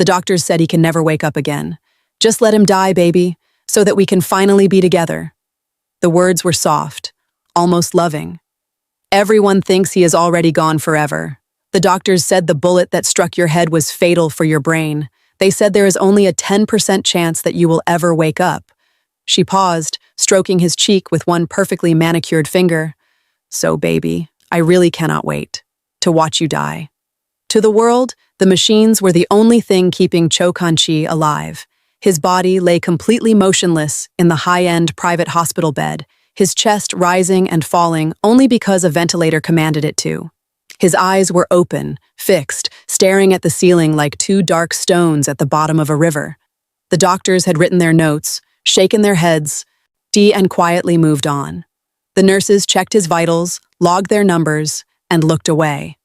The doctors said he can never wake up again. Just let him die, baby, so that we can finally be together. The words were soft, almost loving. Everyone thinks he is already gone forever. The doctors said the bullet that struck your head was fatal for your brain. They said there is only a 10% chance that you will ever wake up. She paused, stroking his cheek with one perfectly manicured finger. So, baby, I really cannot wait to watch you die. To the world, the machines were the only thing keeping Cho Kan-chi alive. His body lay completely motionless in the high-end private hospital bed, his chest rising and falling only because a ventilator commanded it to. His eyes were open, fixed, staring at the ceiling like two dark stones at the bottom of a river. The doctors had written their notes, shaken their heads, and quietly moved on. The nurses checked his vitals, logged their numbers, and looked away.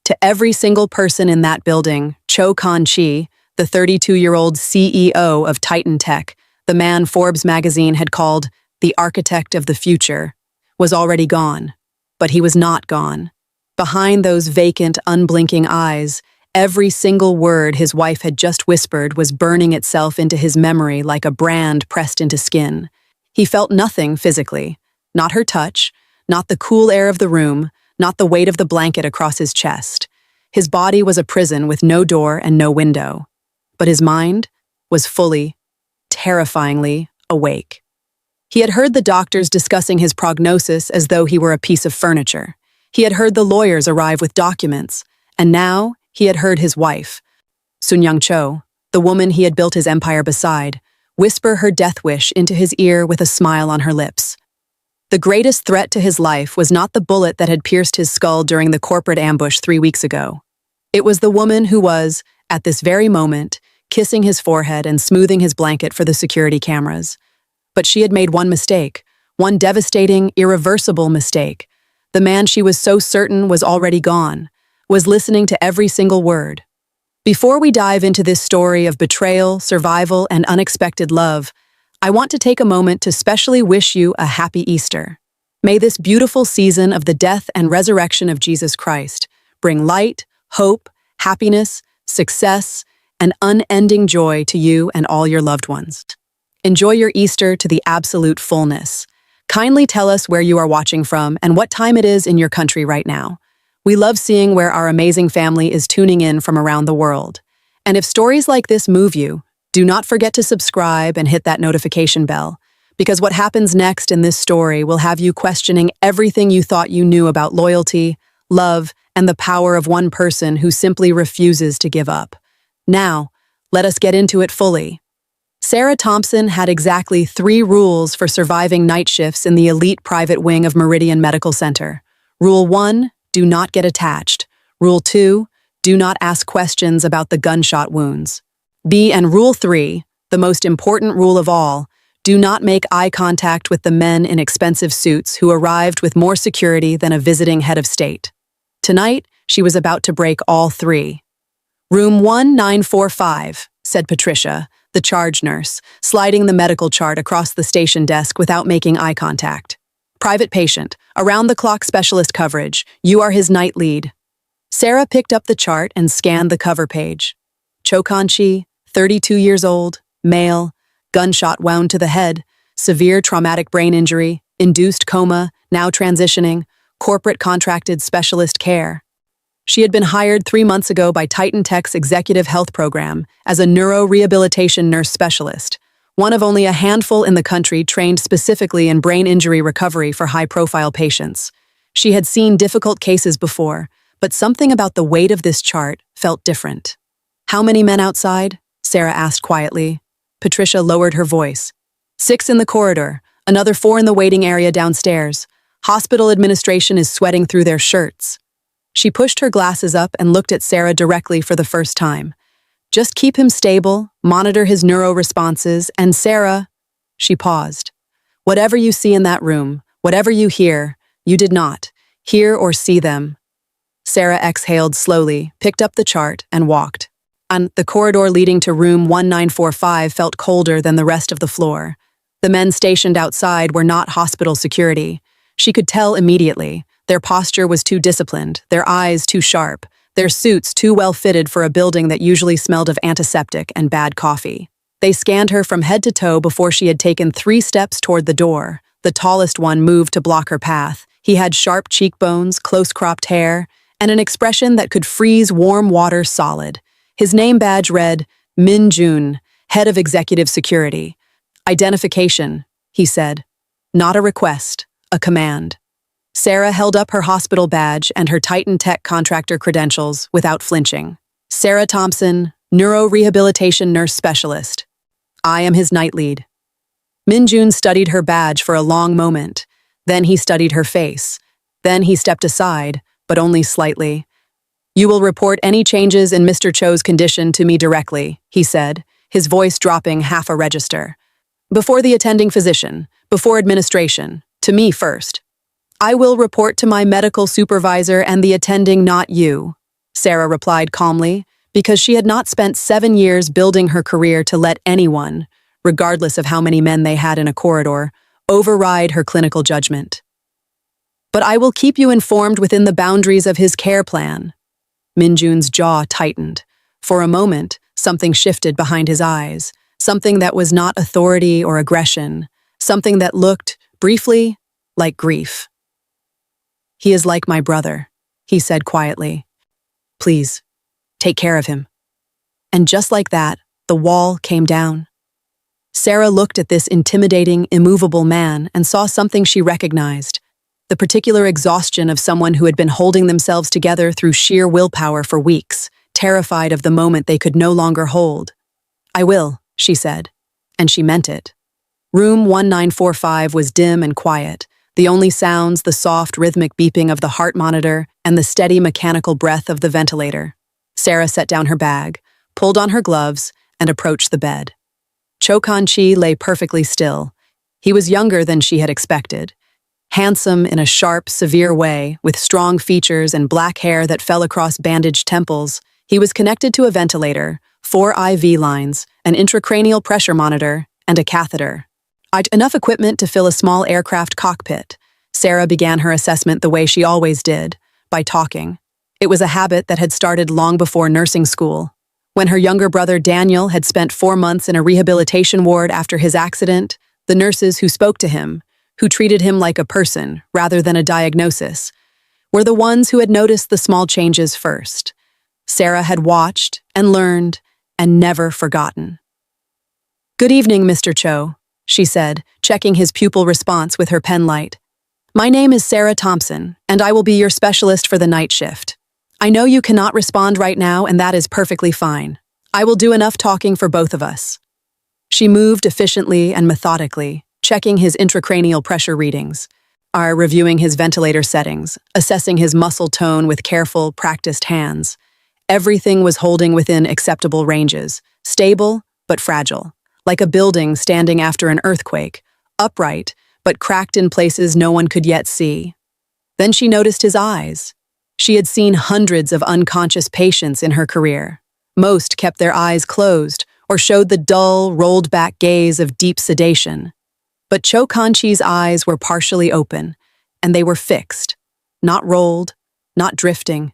To every single person in that building, Cho Kan-chi, the 32-year-old CEO of Titan Tech, the man Forbes magazine had called the architect of the future, was already gone. But he was not gone. Behind those vacant, unblinking eyes, every single word his wife had just whispered was burning itself into his memory like a brand pressed into skin. He felt nothing physically. Not her touch, not the cool air of the room, not the weight of the blanket across his chest. His body was a prison with no door and no window. But his mind was fully, terrifyingly awake. He had heard the doctors discussing his prognosis as though he were a piece of furniture. He had heard the lawyers arrive with documents, and now he had heard his wife, Sun-Young Cho, the woman he had built his empire beside, whisper her death wish into his ear with a smile on her lips. The greatest threat to his life was not the bullet that had pierced his skull during the corporate ambush 3 weeks ago. It was the woman who was, at this very moment, kissing his forehead and smoothing his blanket for the security cameras. But she had made one mistake, one devastating, irreversible mistake. The man she was so certain was already gone, was listening to every single word. Before we dive into this story of betrayal, survival, and unexpected love, I want to take a moment to specially wish you a happy Easter. May this beautiful season of the death and resurrection of Jesus Christ bring light, hope, happiness, success, and unending joy to you and all your loved ones. Enjoy your Easter to the absolute fullness. Kindly tell us where you are watching from and what time it is in your country right now. We love seeing where our amazing family is tuning in from around the world. And if stories like this move you, do not forget to subscribe and hit that notification bell, because what happens next in this story will have you questioning everything you thought you knew about loyalty, love, and the power of one person who simply refuses to give up. Now, let us get into it fully. Sarah Thompson had exactly 3 rules for surviving night shifts in the elite private wing of Meridian Medical Center. Rule 1, do not get attached. Rule 2, do not ask questions about the gunshot wounds. And Rule 3, the most important rule of all, do not make eye contact with the men in expensive suits who arrived with more security than a visiting head of state. Tonight, she was about to break all 3. Room 1945, said Patricia, the charge nurse, sliding the medical chart across the station desk without making eye contact. Private patient, around-the-clock specialist coverage. You are his night lead. Sarah picked up the chart and scanned the cover page. Cho Kan-chi, 32 years old, male, gunshot wound to the head, severe traumatic brain injury, induced coma, now transitioning, corporate contracted specialist care. She had been hired 3 months ago by Titan Tech's executive health program as a neuro-rehabilitation nurse specialist, one of only a handful in the country trained specifically in brain injury recovery for high-profile patients. She had seen difficult cases before, but something about the weight of this chart felt different. How many men outside? Sarah asked quietly. Patricia lowered her voice. 6 in the corridor, another 4 in the waiting area downstairs. Hospital administration is sweating through their shirts. She pushed her glasses up and looked at Sarah directly for the first time. Just keep him stable, monitor his neuro-responses, and Sarah... She paused. Whatever you see in that room, whatever you hear, you did not hear or see them. Sarah exhaled slowly, picked up the chart, and walked. And the corridor leading to room 1945 felt colder than the rest of the floor. The men stationed outside were not hospital security. She could tell immediately. Their posture was too disciplined, their eyes too sharp, their suits too well fitted for a building that usually smelled of antiseptic and bad coffee. They scanned her from head to toe before she had taken 3 steps toward the door. The tallest one moved to block her path. He had sharp cheekbones, close-cropped hair, and an expression that could freeze warm water solid. His name badge read, Min Jun, Head of Executive Security. Identification, he said. Not a request, a command. Sarah held up her hospital badge and her Titan Tech contractor credentials without flinching. Sarah Thompson, neuro-rehabilitation nurse specialist. I am his night lead. Min Jun studied her badge for a long moment. Then he studied her face. Then he stepped aside, but only slightly. You will report any changes in Mr. Cho's condition to me directly, he said, his voice dropping half a register. Before the attending physician, before administration, to me first. I will report to my medical supervisor and the attending, not you, Sarah replied calmly, because she had not spent 7 years building her career to let anyone, regardless of how many men they had in a corridor, override her clinical judgment. But I will keep you informed within the boundaries of his care plan. Min Jun's jaw tightened. For a moment, something shifted behind his eyes, something that was not authority or aggression, something that looked, briefly, like grief. He is like my brother, he said quietly. Please, take care of him. And just like that, the wall came down. Sarah looked at this intimidating, immovable man and saw something she recognized, the particular exhaustion of someone who had been holding themselves together through sheer willpower for weeks, terrified of the moment they could no longer hold. I will, she said, and she meant it. Room 1945 was dim and quiet, the only sounds the soft, rhythmic beeping of the heart monitor and the steady mechanical breath of the ventilator. Sarah set down her bag, pulled on her gloves, and approached the bed. Cho Kan-chi lay perfectly still. He was younger than she had expected. Handsome in a sharp, severe way, with strong features and black hair that fell across bandaged temples, he was connected to a ventilator, 4 IV lines, an intracranial pressure monitor, and a catheter. Enough equipment to fill a small aircraft cockpit. Sarah began her assessment the way she always did, by talking. It was a habit that had started long before nursing school. When her younger brother Daniel had spent 4 months in a rehabilitation ward after his accident, the nurses who spoke to him, who treated him like a person rather than a diagnosis, were the ones who had noticed the small changes first. Sarah had watched and learned and never forgotten. Good evening, Mr. Cho, she said, checking his pupil response with her pen light. My name is Sarah Thompson, and I will be your specialist for the night shift. I know you cannot respond right now, and that is perfectly fine. I will do enough talking for both of us. She moved efficiently and methodically, checking his intracranial pressure readings, reviewing his ventilator settings, assessing his muscle tone with careful, practiced hands. Everything was holding within acceptable ranges, stable but fragile, like a building standing after an earthquake, upright but cracked in places no one could yet see. Then she noticed his eyes. She had seen hundreds of unconscious patients in her career. Most kept their eyes closed or showed the dull, rolled-back gaze of deep sedation. But Cho Kan-chi's eyes were partially open, and they were fixed, not rolled, not drifting.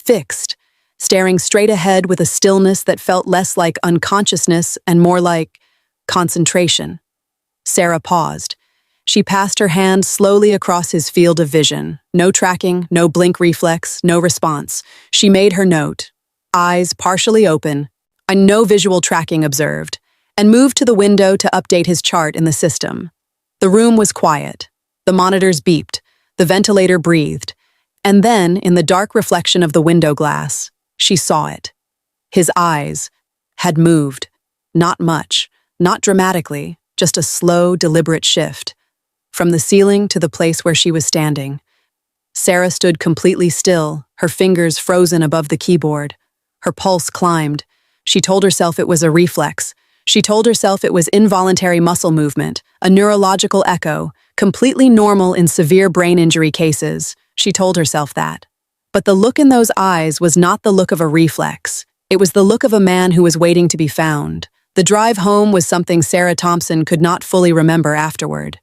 Fixed, staring straight ahead with a stillness that felt less like unconsciousness and more like concentration. Sarah paused. She passed her hand slowly across his field of vision. No tracking, no blink reflex, no response. She made her note. Eyes partially open, and no visual tracking observed, and moved to the window to update his chart in the system. The room was quiet. The monitors beeped. The ventilator breathed. And then, in the dark reflection of the window glass, she saw it. His eyes had moved. Not much, not dramatically, just a slow, deliberate shift. From the ceiling to the place where she was standing. Sarah stood completely still, her fingers frozen above the keyboard. Her pulse climbed. She told herself it was a reflex. She told herself it was involuntary muscle movement, a neurological echo, completely normal in severe brain injury cases. She told herself that. But the look in those eyes was not the look of a reflex. It was the look of a man who was waiting to be found. The drive home was something Sarah Thompson could not fully remember afterward.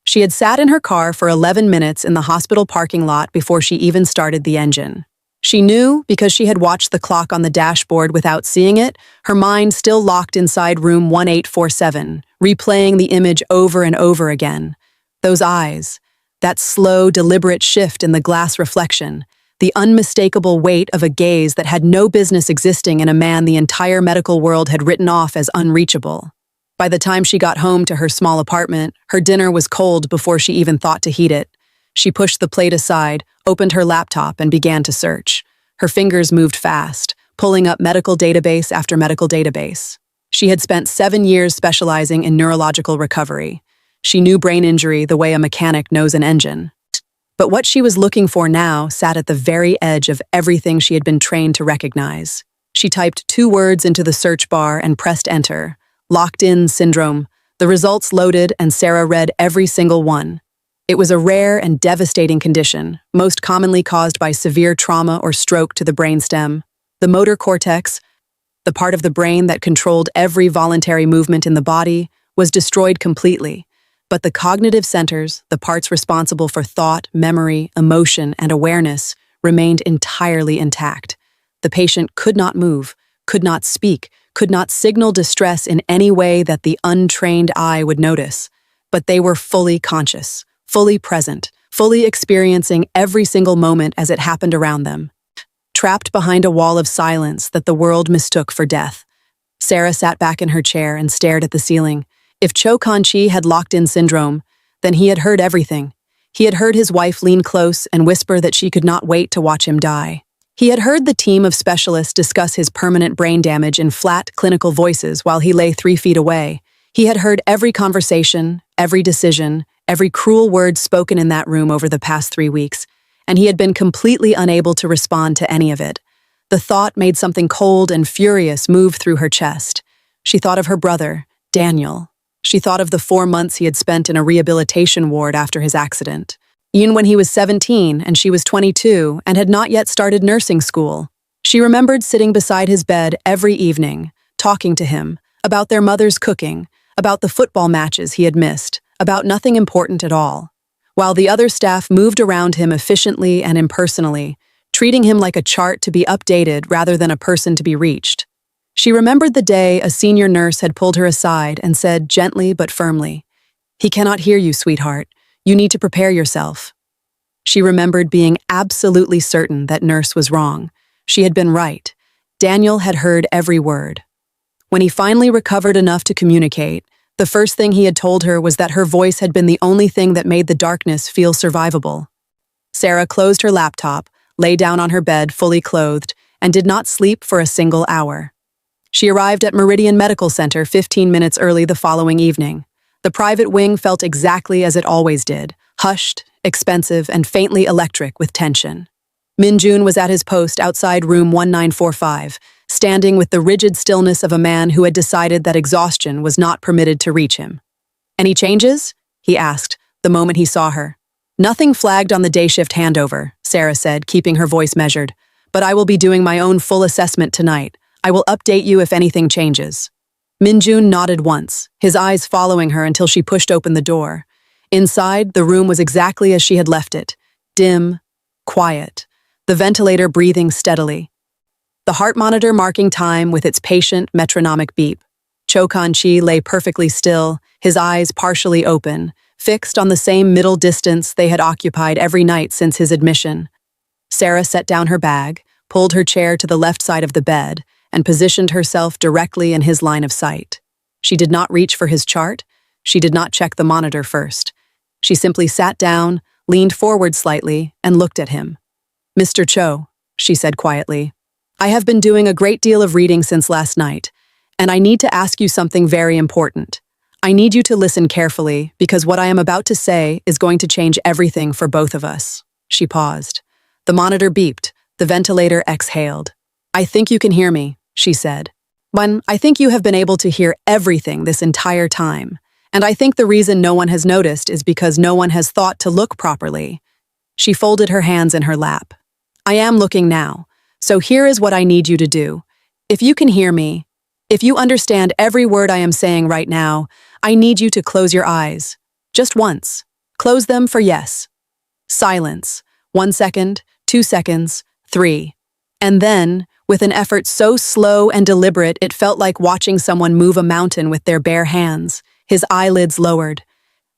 She had sat in her car for 11 minutes in the hospital parking lot before she even started the engine. She knew because she had watched the clock on the dashboard without seeing it, her mind still locked inside room 1847, replaying the image over and over again. Those eyes, that slow, deliberate shift in the glass reflection, the unmistakable weight of a gaze that had no business existing in a man the entire medical world had written off as unreachable. By the time she got home to her small apartment, her dinner was cold before she even thought to heat it. She pushed the plate aside, opened her laptop, and began to search. Her fingers moved fast, pulling up medical database after medical database. She had spent 7 years specializing in neurological recovery. She knew brain injury the way a mechanic knows an engine. But what she was looking for now sat at the very edge of everything she had been trained to recognize. She typed 2 words into the search bar and pressed enter. Locked-in syndrome. The results loaded, and Sarah read every single one. It was a rare and devastating condition, most commonly caused by severe trauma or stroke to the brainstem. The motor cortex, the part of the brain that controlled every voluntary movement in the body, was destroyed completely. But the cognitive centers, the parts responsible for thought, memory, emotion, and awareness, remained entirely intact. The patient could not move, could not speak, could not signal distress in any way that the untrained eye would notice. But they were fully conscious, fully present, fully experiencing every single moment as it happened around them. Trapped behind a wall of silence that the world mistook for death, Sarah sat back in her chair and stared at the ceiling. If Cho Kan-chi had locked-in syndrome, then he had heard everything. He had heard his wife lean close and whisper that she could not wait to watch him die. He had heard the team of specialists discuss his permanent brain damage in flat, clinical voices while he lay 3 feet away. He had heard every conversation, every decision, every cruel word spoken in that room over the past 3 weeks, and he had been completely unable to respond to any of it. The thought made something cold and furious move through her chest. She thought of her brother, Daniel. She thought of the 4 months he had spent in a rehabilitation ward after his accident. Even when he was 17 and she was 22 and had not yet started nursing school. She remembered sitting beside his bed every evening, talking to him, about their mother's cooking, about the football matches he had missed, about nothing important at all, while the other staff moved around him efficiently and impersonally, treating him like a chart to be updated rather than a person to be reached. She remembered the day a senior nurse had pulled her aside and said gently but firmly, "He cannot hear you, sweetheart. You need to prepare yourself." She remembered being absolutely certain that nurse was wrong. She had been right. Daniel had heard every word. When he finally recovered enough to communicate, the first thing he had told her was that her voice had been the only thing that made the darkness feel survivable. Sarah closed her laptop, lay down on her bed fully clothed, and did not sleep for a single hour. She arrived at Meridian Medical Center 15 minutes early the following evening. The private wing felt exactly as it always did, hushed, expensive, and faintly electric with tension. Min-jun was at his post outside room 1945, standing with the rigid stillness of a man who had decided that exhaustion was not permitted to reach him. "Any changes?" he asked, the moment he saw her. "Nothing flagged on the day shift handover," Sarah said, keeping her voice measured. "But I will be doing my own full assessment tonight. I will update you if anything changes." Min-jun nodded once, his eyes following her until she pushed open the door. Inside, the room was exactly as she had left it, dim, quiet, the ventilator breathing steadily, the heart monitor marking time with its patient, metronomic beep. Cho Kan-chi lay perfectly still, his eyes partially open, fixed on the same middle distance they had occupied every night since his admission. Sarah set down her bag, pulled her chair to the left side of the bed, and positioned herself directly in his line of sight. She did not reach for his chart. She did not check the monitor first. She simply sat down, leaned forward slightly, and looked at him. "Mr. Cho," she said quietly, "I have been doing a great deal of reading since last night, and I need to ask you something very important. I need you to listen carefully because what I am about to say is going to change everything for both of us." She paused. The monitor beeped. The ventilator exhaled. "I think you can hear me," she said. I think you have been able to hear everything this entire time. And I think the reason no one has noticed is because no one has thought to look properly." She folded her hands in her lap. "I am looking now, so here is what I need you to do. If you can hear me, if you understand every word I am saying right now, I need you to close your eyes. Just once. Close them for yes. Silence. 1 second, 2 seconds, 3. And then, with an effort so slow and deliberate it felt like watching someone move a mountain with their bare hands, his eyelids lowered.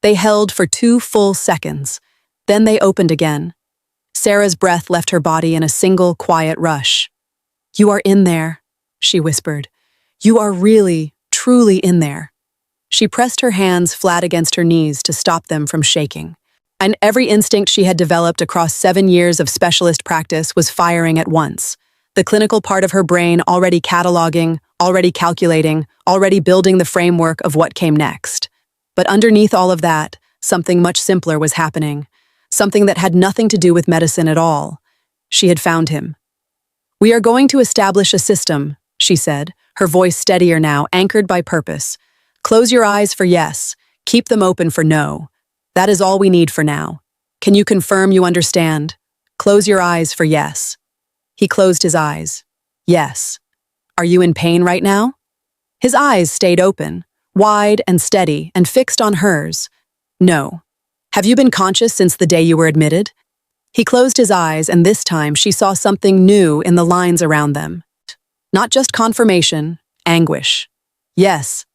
They held for 2 full seconds. Then they opened again. Sarah's breath left her body in a single, quiet rush. "You are in there," she whispered. "You are really, truly in there." She pressed her hands flat against her knees to stop them from shaking. And every instinct she had developed across 7 years of specialist practice was firing at once. The clinical part of her brain already cataloging, already calculating, already building the framework of what came next. But underneath all of that, something much simpler was happening. Something that had nothing to do with medicine at all. She had found him. "We are going to establish a system," she said, her voice steadier now, anchored by purpose. "Close your eyes for yes, keep them open for no. That is all we need for now. Can you confirm you understand? Close your eyes for yes." He closed his eyes. "Yes. Are you in pain right now?" His eyes stayed open, wide and steady, and fixed on hers. "No. Have you been conscious since the day you were admitted?" He closed his eyes, and this time she saw something new in the lines around them. Not just confirmation, anguish. "Yes."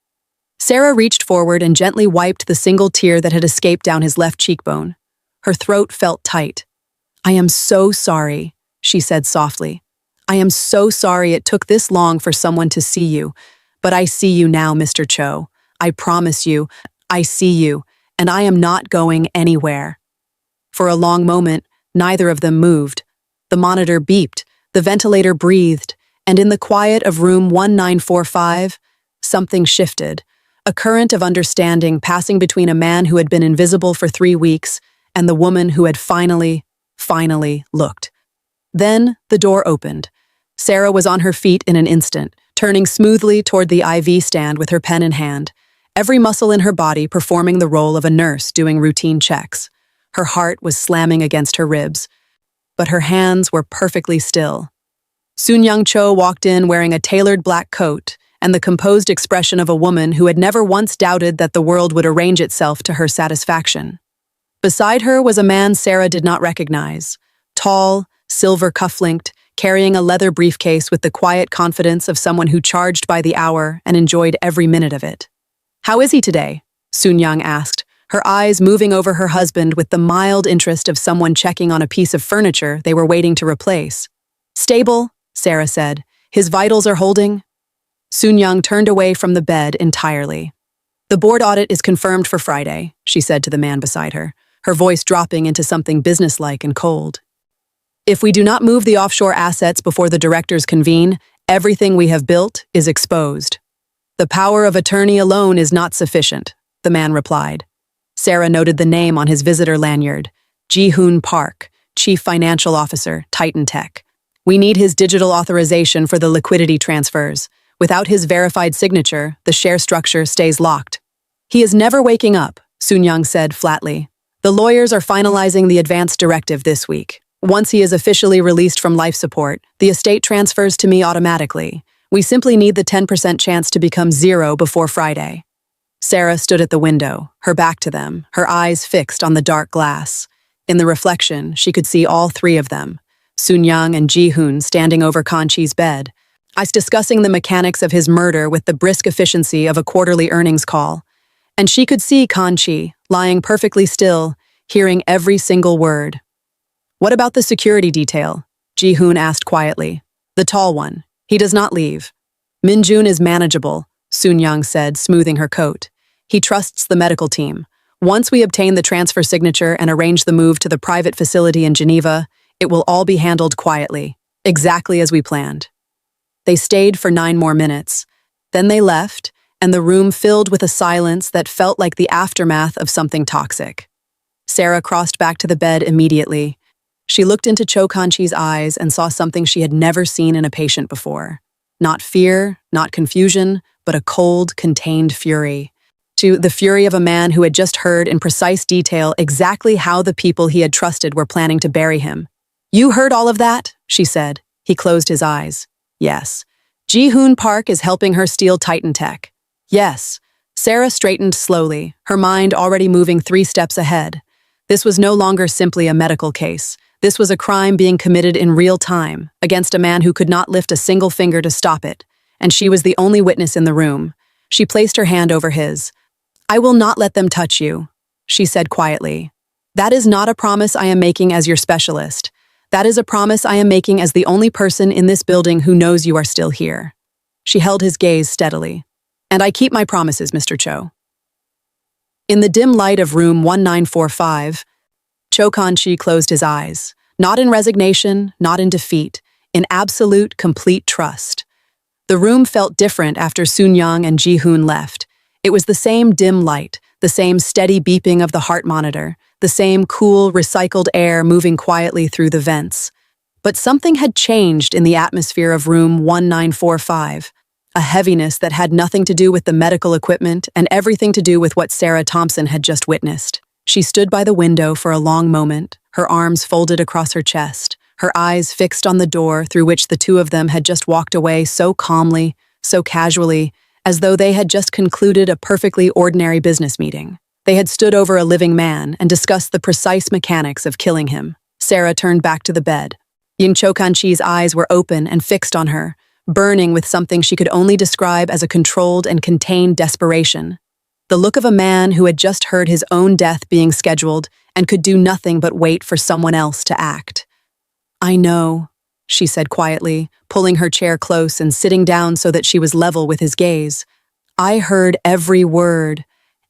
Sarah reached forward and gently wiped the single tear that had escaped down his left cheekbone. Her throat felt tight. "I am so sorry," she said softly. "I am so sorry it took this long for someone to see you. But I see you now, Mr. Cho. I promise you, I see you, and I am not going anywhere." For a long moment, neither of them moved. The monitor beeped, the ventilator breathed, and in the quiet of room 1945, something shifted. A current of understanding passing between a man who had been invisible for 3 weeks and the woman who had finally looked. Then the door opened. Sarah was on her feet in an instant, turning smoothly toward the IV stand with her pen in hand, every muscle in her body performing the role of a nurse doing routine checks. Her heart was slamming against her ribs, but her hands were perfectly still. Soon-Young Cho walked in wearing a tailored black coat and the composed expression of a woman who had never once doubted that the world would arrange itself to her satisfaction. Beside her was a man Sarah did not recognize, tall, silver cuff-linked, carrying a leather briefcase with the quiet confidence of someone who charged by the hour and enjoyed every minute of it. "How is he today?" Soon-Young asked, her eyes moving over her husband with the mild interest of someone checking on a piece of furniture they were waiting to replace. "Stable," Sarah said. "His vitals are holding." Soon-Young turned away from the bed entirely. "The board audit is confirmed for Friday," she said to the man beside her, her voice dropping into something businesslike and cold. "If we do not move the offshore assets before the directors convene, everything we have built is exposed." "The power of attorney alone is not sufficient," the man replied. Sarah noted the name on his visitor lanyard, Ji-Hoon Park, Chief Financial Officer, Titan Tech. "We need his digital authorization for the liquidity transfers. Without his verified signature, the share structure stays locked." "He is never waking up," Soon-Young said flatly. "The lawyers are finalizing the advance directive this week. Once he is officially released from life support, the estate transfers to me automatically. We simply need the 10% chance to become 0 before Friday." Sarah stood at the window, her back to them, her eyes fixed on the dark glass. In the reflection, she could see all 3 of them, Soon-Young and Ji-Hoon standing over Kan-Chi's bed, ice discussing the mechanics of his murder with the brisk efficiency of a quarterly earnings call. And she could see Kan-Chi, lying perfectly still, hearing every single word. "What about the security detail?" Ji-Hoon asked quietly. "The tall one. He does not leave." "Min-Jun is manageable," Soon-Young said, smoothing her coat. "He trusts the medical team. Once we obtain the transfer signature and arrange the move to the private facility in Geneva, it will all be handled quietly, exactly as we planned." They stayed for 9 more minutes. Then they left, and the room filled with a silence that felt like the aftermath of something toxic. Sarah crossed back to the bed immediately. She looked into Cho Kan-Chi's eyes and saw something she had never seen in a patient before. Not fear, not confusion, but a cold, contained fury. The fury of a man who had just heard in precise detail exactly how the people he had trusted were planning to bury him. "You heard all of that?" she said. He closed his eyes. "Yes." "Ji-Hoon Park is helping her steal Titan Tech." "Yes." Sarah straightened slowly, her mind already moving 3 steps ahead. This was no longer simply a medical case. This was a crime being committed in real time against a man who could not lift a single finger to stop it, and she was the only witness in the room. She placed her hand over his. "I will not let them touch you," she said quietly. "That is not a promise I am making as your specialist. That is a promise I am making as the only person in this building who knows you are still here." She held his gaze steadily. "And I keep my promises, Mr. Cho." In the dim light of room 1945, Cho Kan-chi closed his eyes, not in resignation, not in defeat, in absolute, complete trust. The room felt different after Soon Young and Ji-hoon left. It was the same dim light, the same steady beeping of the heart monitor, the same cool, recycled air moving quietly through the vents. But something had changed in the atmosphere of room 1945, a heaviness that had nothing to do with the medical equipment and everything to do with what Sarah Thompson had just witnessed. She stood by the window for a long moment, her arms folded across her chest, her eyes fixed on the door through which the two of them had just walked away so calmly, so casually, as though they had just concluded a perfectly ordinary business meeting. They had stood over a living man and discussed the precise mechanics of killing him. Sarah turned back to the bed. Ying Cho Kan-chi's eyes were open and fixed on her, burning with something she could only describe as a controlled and contained desperation. The look of a man who had just heard his own death being scheduled and could do nothing but wait for someone else to act. "I know," she said quietly, pulling her chair close and sitting down so that she was level with his gaze. "I heard every word,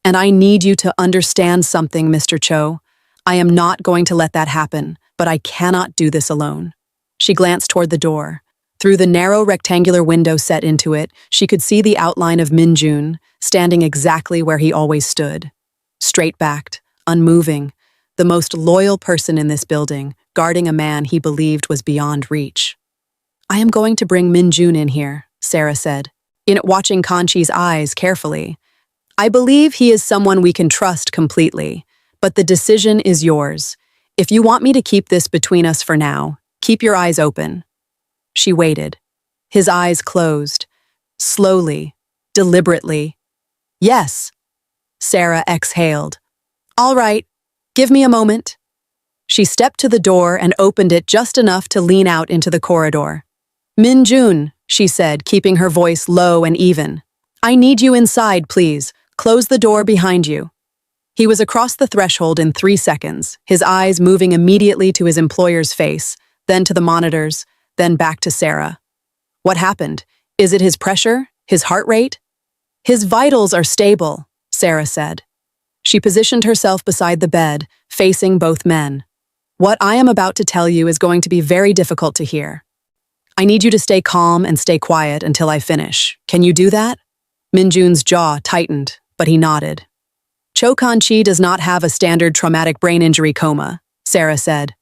and I need you to understand something, Mr. Cho. I am not going to let that happen, but I cannot do this alone." She glanced toward the door. Through the narrow rectangular window set into it, she could see the outline of Min Jun, standing exactly where he always stood. Straight-backed, unmoving, the most loyal person in this building, guarding a man he believed was beyond reach. "I am going to bring Min Jun in here," Sarah said, watching Kan-chi's eyes carefully. "I believe he is someone we can trust completely, but the decision is yours. If you want me to keep this between us for now, keep your eyes open." She waited. His eyes closed. Slowly, deliberately. "Yes." Sarah exhaled. "All right, give me a moment." She stepped to the door and opened it just enough to lean out into the corridor. "Min Jun," she said, keeping her voice low and even. "I need you inside, please. Close the door behind you." He was across the threshold in 3 seconds, his eyes moving immediately to his employer's face, then to the monitors, then back to Sarah. "What happened? Is it his pressure? His heart rate?" "His vitals are stable," Sarah said. She positioned herself beside the bed, facing both men. "What I am about to tell you is going to be very difficult to hear. I need you to stay calm and stay quiet until I finish. Can you do that?" Min Jun's jaw tightened, but he nodded. "Cho Kan-chi does not have a standard traumatic brain injury coma," Sarah said.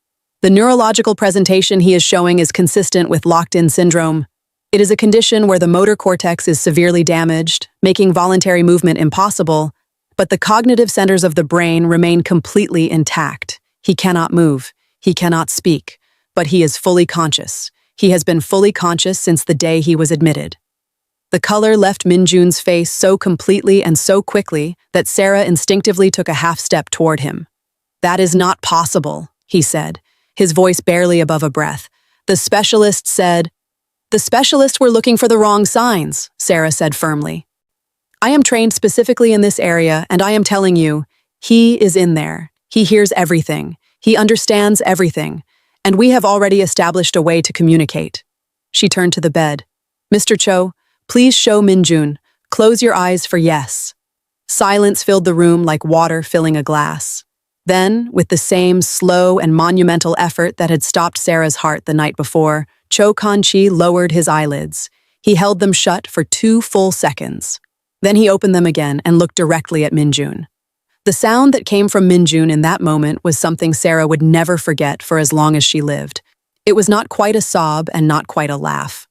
"The neurological presentation he is showing is consistent with locked-in syndrome. It is a condition where the motor cortex is severely damaged, making voluntary movement impossible, but the cognitive centers of the brain remain completely intact. He cannot move, he cannot speak, but he is fully conscious. He has been fully conscious since the day he was admitted." The color left Min Jun's face so completely and so quickly that Sarah instinctively took a half step toward him. "That is not possible," he said, his voice barely above a breath. "The specialist said—" "The specialists were looking for the wrong signs," Sarah said firmly. "I am trained specifically in this area, and I am telling you, he is in there. He hears everything. He understands everything. And we have already established a way to communicate." She turned to the bed. "Mr. Cho, please show Min Jun. Close your eyes for yes." Silence filled the room like water filling a glass. Then, with the same slow and monumental effort that had stopped Sarah's heart the night before, Cho Kan-chi lowered his eyelids. He held them shut for 2 full seconds. Then he opened them again and looked directly at Min Jun. The sound that came from Min Jun in that moment was something Sarah would never forget for as long as she lived. It was not quite a sob and not quite a laugh.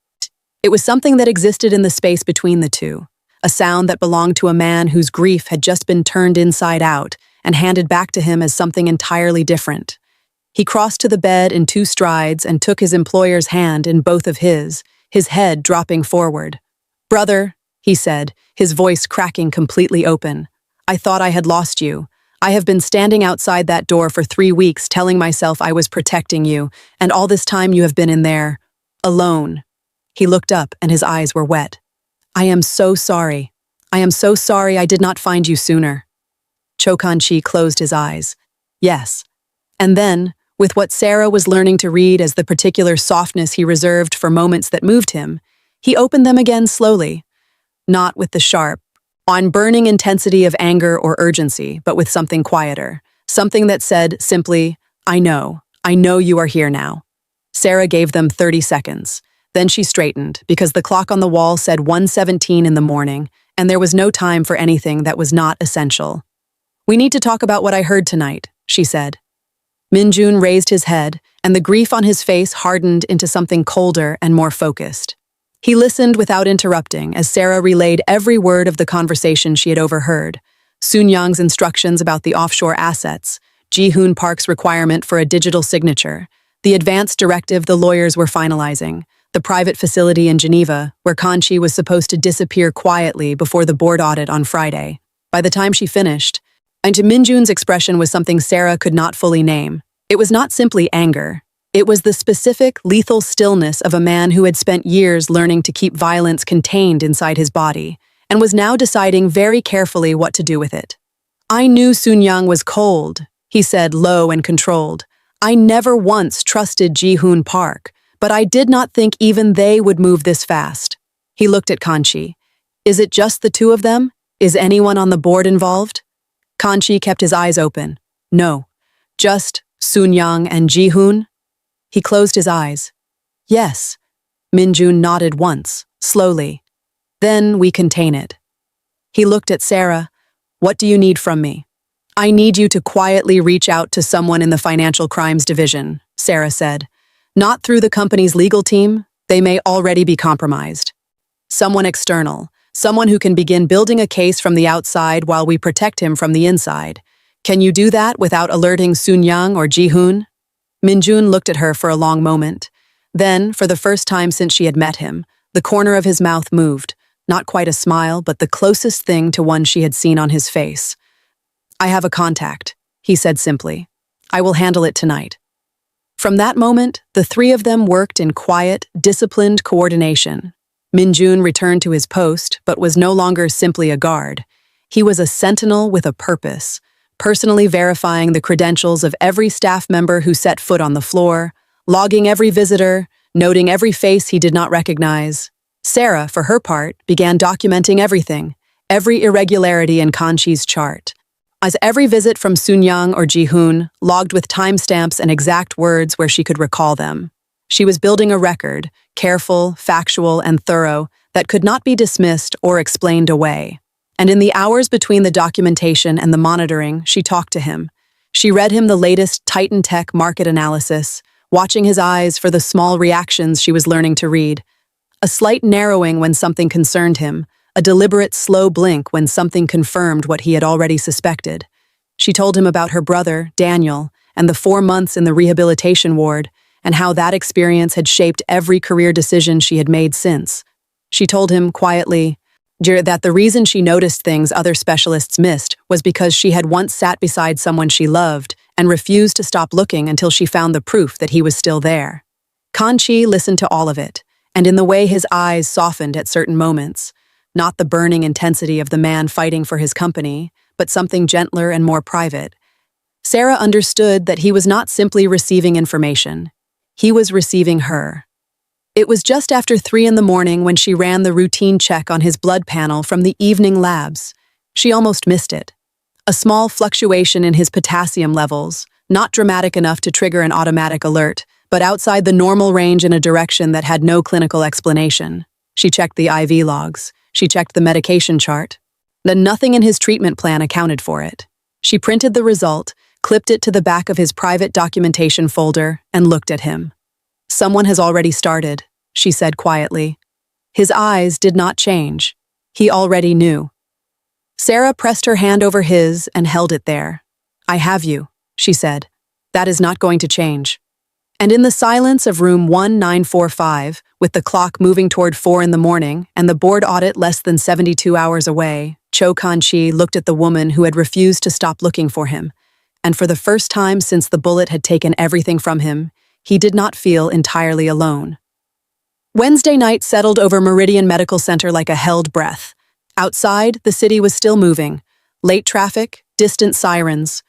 It was something that existed in the space between the two, a sound that belonged to a man whose grief had just been turned inside out and handed back to him as something entirely different. He crossed to the bed in 2 strides and took his employer's hand in both of his head dropping forward. "Brother," he said, his voice cracking completely open, "I thought I had lost you. I have been standing outside that door for 3 weeks telling myself I was protecting you, and all this time you have been in there, alone." He looked up and his eyes were wet. "I am so sorry. I am so sorry I did not find you sooner." Cho Kan-chi closed his eyes. Yes. And then, with what Sarah was learning to read as the particular softness he reserved for moments that moved him, he opened them again slowly, not with the sharp, burning intensity of anger or urgency, but with something quieter, something that said simply, I know you are here now." Sarah gave them 30 seconds. Then she straightened, because the clock on the wall said 1:17 in the morning, and there was no time for anything that was not essential. "We need to talk about what I heard tonight," she said. Min-jun raised his head, and the grief on his face hardened into something colder and more focused. He listened without interrupting as Sarah relayed every word of the conversation she had overheard. Soon-young's instructions about the offshore assets, Ji-hoon Park's requirement for a digital signature, the advanced directive the lawyers were finalizing, the private facility in Geneva where Kan-chi was supposed to disappear quietly before the board audit on Friday. By the time she finished, and to Min-jun's expression was something Sarah could not fully name. It was not simply anger. It was the specific, lethal stillness of a man who had spent years learning to keep violence contained inside his body, and was now deciding very carefully what to do with it. "I knew Soon-young was cold," he said, low and controlled. "I never once trusted Ji-hoon Park, but I did not think even they would move this fast." He looked at Kan-chi. "Is it just the two of them? Is anyone on the board involved?" Kan-chi kept his eyes open. "No, just Soon-young and Ji-hoon." He closed his eyes. "Yes." Min-jun nodded once, slowly. "Then we contain it." He looked at Sarah. "What do you need from me?" "I need you to quietly reach out to someone in the Financial Crimes Division," Sarah said. "Not through the company's legal team. They may already be compromised. Someone external, someone who can begin building a case from the outside while we protect him from the inside. Can you do that without alerting Soon-young or Ji-hoon?" Min-jun looked at her for a long moment. Then, for the first time since she had met him, the corner of his mouth moved, not quite a smile, but the closest thing to one she had seen on his face. "I have a contact," he said simply. "I will handle it tonight." From that moment, the three of them worked in quiet, disciplined coordination. Min-jun returned to his post, but was no longer simply a guard. He was a sentinel with a purpose, personally verifying the credentials of every staff member who set foot on the floor, logging every visitor, noting every face he did not recognize. Sarah, for her part, began documenting everything, every irregularity in Kan-chi's chart. As every visit from Soon-young or Ji-hoon logged with timestamps and exact words where she could recall them. She was building a record, careful, factual, and thorough, that could not be dismissed or explained away. And in the hours between the documentation and the monitoring, she talked to him. She read him the latest Titan Tech market analysis, watching his eyes for the small reactions she was learning to read. A slight narrowing when something concerned him, a deliberate slow blink when something confirmed what he had already suspected. She told him about her brother, Daniel, and the 4 months in the rehabilitation ward, and how that experience had shaped every career decision she had made since. She told him quietly that the reason she noticed things other specialists missed was because she had once sat beside someone she loved and refused to stop looking until she found the proof that he was still there. Kan-chi listened to all of it, and in the way his eyes softened at certain moments, not the burning intensity of the man fighting for his company, but something gentler and more private. Sarah understood that he was not simply receiving information. He was receiving her. It was just after 3 in the morning when she ran the routine check on his blood panel from the evening labs. She almost missed it. A small fluctuation in his potassium levels, not dramatic enough to trigger an automatic alert, but outside the normal range in a direction that had no clinical explanation. She checked the IV logs. She checked the medication chart. Then nothing in his treatment plan accounted for it. She printed the result, clipped it to the back of his private documentation folder, and looked at him. "Someone has already started," she said quietly. His eyes did not change. He already knew. Sarah pressed her hand over his and held it there. "I have you," she said. "That is not going to change." And in the silence of room 1945, with the clock moving toward 4 in the morning and the board audit less than 72 hours away, Cho Kan-chi looked at the woman who had refused to stop looking for him, and for the first time since the bullet had taken everything from him, he did not feel entirely alone. Wednesday night settled over Meridian Medical Center like a held breath. Outside, the city was still moving. Late traffic, distant sirens.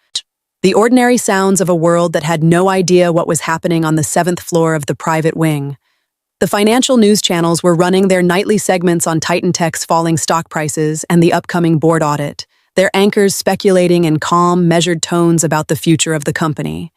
The ordinary sounds of a world that had no idea what was happening on the 7th floor of the private wing. The financial news channels were running their nightly segments on Titan Tech's falling stock prices and the upcoming board audit, their anchors speculating in calm, measured tones about the future of the company.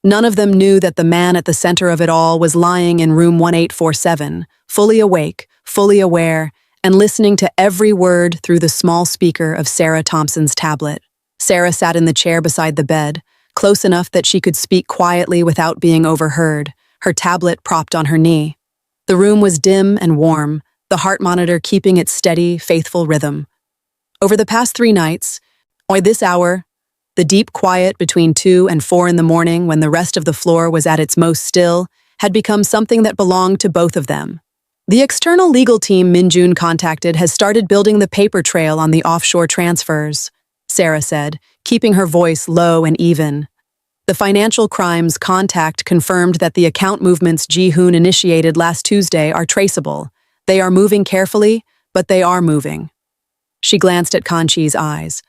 None of them knew that the man at the center of it all was lying in room 1847, fully awake, fully aware, and listening to every word through the small speaker of Sarah Thompson's tablet. Sarah sat in the chair beside the bed, close enough that she could speak quietly without being overheard, her tablet propped on her knee. The room was dim and warm, the heart monitor keeping its steady, faithful rhythm. Over the past 3 nights, or this hour, the deep quiet between 2 and 4 in the morning when the rest of the floor was at its most still, had become something that belonged to both of them. The external legal team Min-jun contacted has started building the paper trail on the offshore transfers, Sarah said, keeping her voice low and even. The financial crimes contact confirmed that the account movements Ji-hoon initiated last Tuesday are traceable. They are moving carefully, but they are moving. She glanced at Kan-chi's eyes.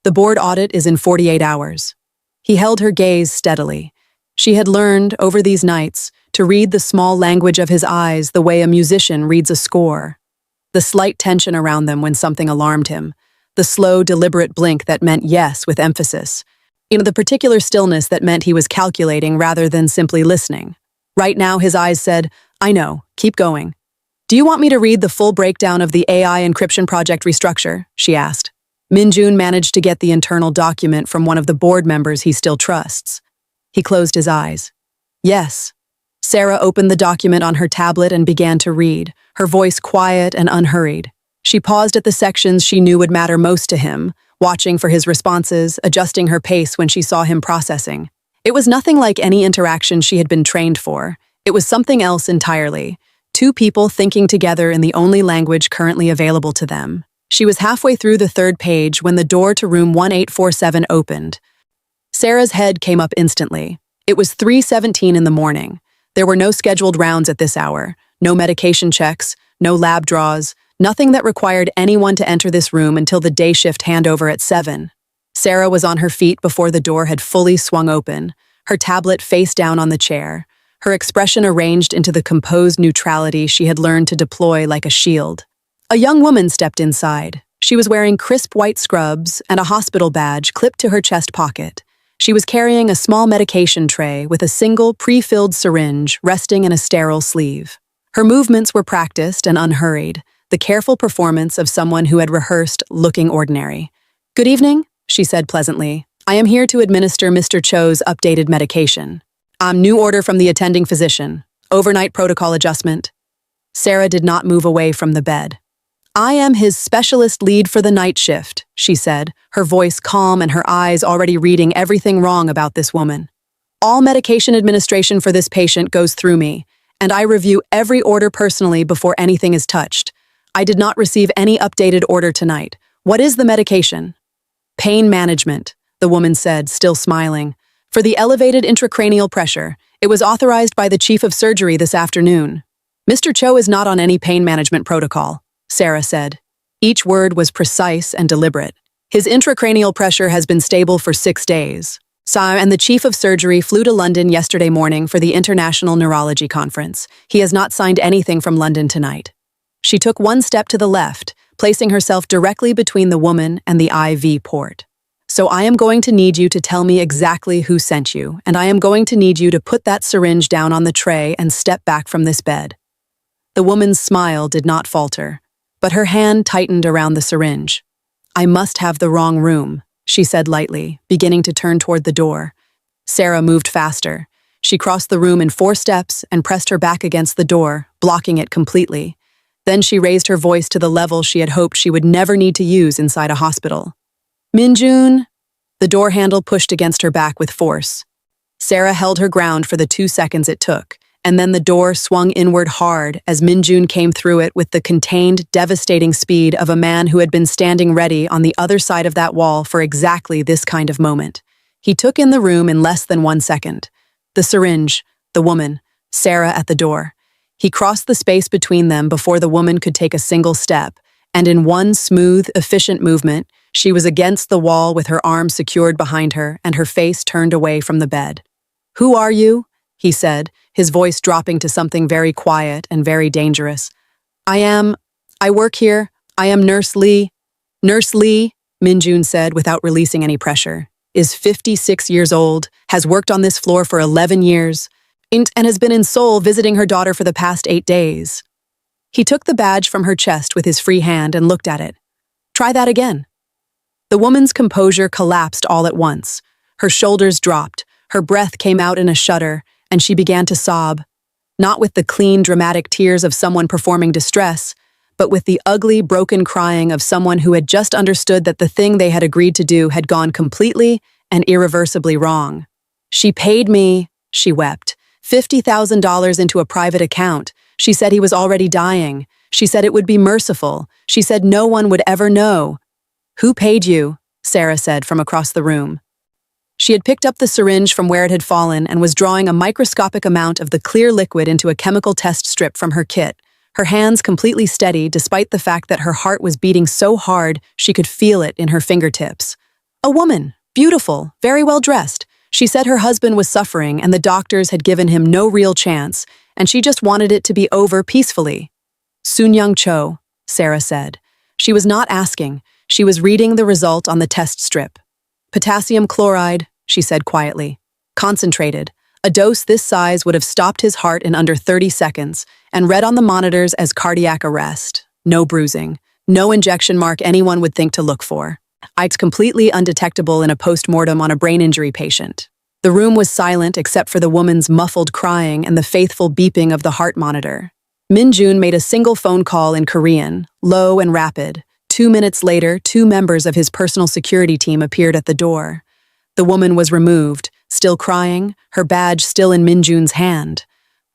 The board audit is in 48 hours. He held her gaze steadily. She had learned, over these nights, to read the small language of his eyes the way a musician reads a score. The slight tension around them when something alarmed him. The slow, deliberate blink that meant yes with emphasis. The particular stillness that meant he was calculating rather than simply listening. Right now, his eyes said, "I know, keep going." "Do you want me to read the full breakdown of the AI encryption project restructure?" she asked. Min-jun managed to get the internal document from one of the board members he still trusts. He closed his eyes. "Yes." Sarah opened the document on her tablet and began to read, her voice quiet and unhurried. She paused at the sections she knew would matter most to him, watching for his responses, adjusting her pace when she saw him processing. It was nothing like any interaction she had been trained for. It was something else entirely. 2 people thinking together in the only language currently available to them. She was halfway through the 3rd page when the door to room 1847 opened. Sarah's head came up instantly. It was 3:17 in the morning. There were no scheduled rounds at this hour, no medication checks, no lab draws, nothing that required anyone to enter this room until the day shift handover at 7. Sarah was on her feet before the door had fully swung open, her tablet face down on the chair, her expression arranged into the composed neutrality she had learned to deploy like a shield. A young woman stepped inside. She was wearing crisp white scrubs and a hospital badge clipped to her chest pocket. She was carrying a small medication tray with a single pre-filled syringe resting in a sterile sleeve. Her movements were practiced and unhurried, the careful performance of someone who had rehearsed looking ordinary. "Good evening," she said pleasantly. "I am here to administer Mr. Cho's updated medication. New order from the attending physician. Overnight protocol adjustment." Sarah did not move away from the bed. "I am his specialist lead for the night shift," she said, her voice calm and her eyes already reading everything wrong about this woman. "All medication administration for this patient goes through me, and I review every order personally before anything is touched. I did not receive any updated order tonight. What is the medication?" "Pain management," the woman said, still smiling. "For the elevated intracranial pressure. It was authorized by the chief of surgery this afternoon." "Mr. Cho is not on any pain management protocol," Sarah said. Each word was precise and deliberate. "His intracranial pressure has been stable for 6 days. And the chief of surgery flew to London yesterday morning for the International Neurology Conference. He has not signed anything from London tonight." She took 1 step to the left, placing herself directly between the woman and the IV port. "So I am going to need you to tell me exactly who sent you, and I am going to need you to put that syringe down on the tray and step back from this bed." The woman's smile did not falter, but her hand tightened around the syringe. "I must have the wrong room," she said lightly, beginning to turn toward the door. Sarah moved faster. She crossed the room in 4 steps and pressed her back against the door, blocking it completely. Then she raised her voice to the level she had hoped she would never need to use inside a hospital. "Min-jun." The door handle pushed against her back with force. Sarah held her ground for the 2 seconds it took, and then the door swung inward hard as Minjun came through it with the contained, devastating speed of a man who had been standing ready on the other side of that wall for exactly this kind of moment. He took in the room in less than 1 second. The syringe, the woman, Sarah at the door. He crossed the space between them before the woman could take a single step, and in one smooth, efficient movement, she was against the wall with her arms secured behind her and her face turned away from the bed. "Who are you?" he said, his voice dropping to something very quiet and very dangerous. I work here. I am Nurse Lee." "Nurse Lee," Minjun said without releasing any pressure, "is 56 years old, has worked on this floor for 11 years, and has been in Seoul visiting her daughter for the past 8 days. He took the badge from her chest with his free hand and looked at it. "Try that again." The woman's composure collapsed all at once. Her shoulders dropped, her breath came out in a shudder, and she began to sob, not with the clean, dramatic tears of someone performing distress, but with the ugly, broken crying of someone who had just understood that the thing they had agreed to do had gone completely and irreversibly wrong. "She paid me," she wept, $50,000 into a private account. She said he was already dying. She said it would be merciful. She said no one would ever know. "Who paid you?" Sarah said from across the room. She had picked up the syringe from where it had fallen and was drawing a microscopic amount of the clear liquid into a chemical test strip from her kit, her hands completely steady despite the fact that her heart was beating so hard she could feel it in her fingertips. A woman, beautiful, very well dressed. She said her husband was suffering and the doctors had given him no real chance, and she just wanted it to be over peacefully. "Soon-Young Cho," Sarah said. She was not asking. She was reading the result on the test strip. "Potassium chloride," she said quietly. "Concentrated. A dose this size would have stopped his heart in under 30 seconds, and read on the monitors as cardiac arrest. No bruising. No injection mark anyone would think to look for. It's completely undetectable in a post-mortem on a brain injury patient." The room was silent except for the woman's muffled crying and the faithful beeping of the heart monitor. Minjun made a single phone call in Korean, low and rapid. 2 minutes later, 2 members of his personal security team appeared at the door. The woman was removed, still crying, her badge still in Minjun's hand.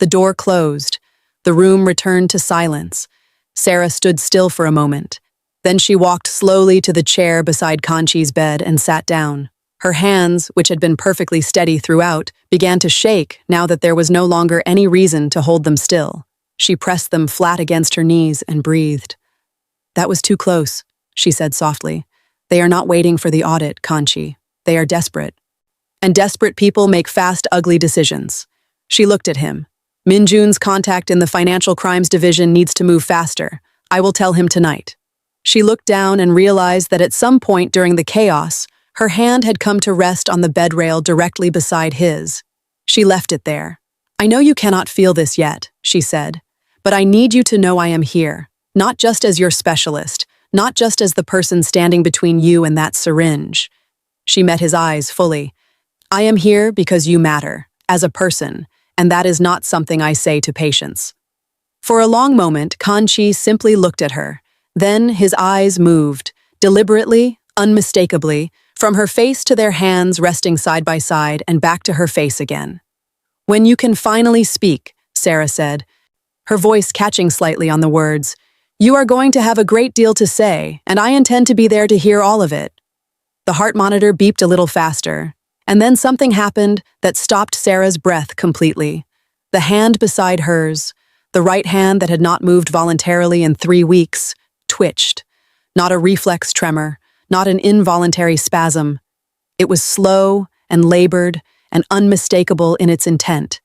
The door closed. The room returned to silence. Sarah stood still for a moment. Then she walked slowly to the chair beside Kanchi's bed and sat down. Her hands, which had been perfectly steady throughout, began to shake now that there was no longer any reason to hold them still. She pressed them flat against her knees and breathed. "That was too close," she said softly. "They are not waiting for the audit, Kanchi. They are desperate. And desperate people make fast, ugly decisions." She looked at him. "Minjun's contact in the Financial Crimes Division needs to move faster. I will tell him tonight." She looked down and realized that at some point during the chaos, her hand had come to rest on the bed rail directly beside his. She left it there. "I know you cannot feel this yet," she said, "but I need you to know I am here, not just as your specialist, not just as the person standing between you and that syringe." She met his eyes fully. "I am here because you matter, as a person, and that is not something I say to patients." For a long moment, Kanchi simply looked at her. Then his eyes moved, deliberately, unmistakably, from her face to their hands resting side by side and back to her face again. "When you can finally speak," Sarah said, her voice catching slightly on the words, "you are going to have a great deal to say, and I intend to be there to hear all of it." The heart monitor beeped a little faster, and then something happened that stopped Sarah's breath completely. The hand beside hers, the right hand that had not moved voluntarily in 3 weeks, twitched. Not a reflex tremor, not an involuntary spasm. It was slow and labored and unmistakable in its intent.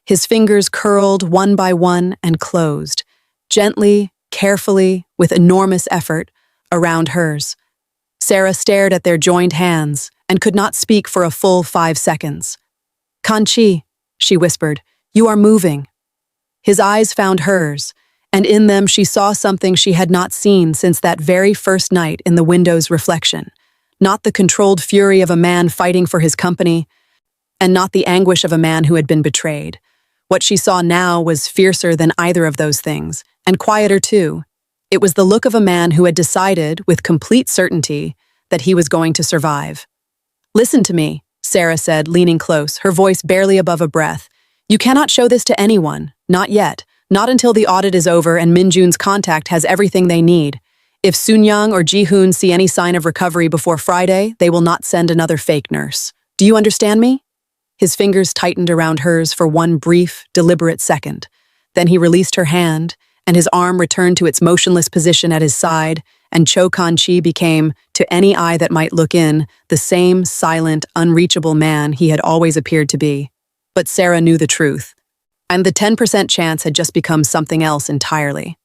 His fingers curled one by one and closed, gently, carefully, with enormous effort, around hers. Sarah stared at their joined hands and could not speak for a full 5 seconds. "Kanchi," she whispered, "you are moving." His eyes found hers, and in them she saw something she had not seen since that very first night in the window's reflection. Not the controlled fury of a man fighting for his company, and not the anguish of a man who had been betrayed. What she saw now was fiercer than either of those things, and quieter too. It was the look of a man who had decided, with complete certainty, that he was going to survive. "Listen to me," Sarah said, leaning close, her voice barely above a breath. You cannot show this to anyone, not yet, not until the audit is over and Minjun's contact has everything they need. If Soon-young or Ji-hoon see any sign of recovery before Friday, they will not send another fake nurse. Do you understand me? His fingers tightened around hers for one brief, deliberate second. Then he released her hand, and his arm returned to its motionless position at his side, and Cho Kan-chi became, to any eye that might look in, the same silent, unreachable man he had always appeared to be. But Sarah knew the truth, and the 10% chance had just become something else entirely.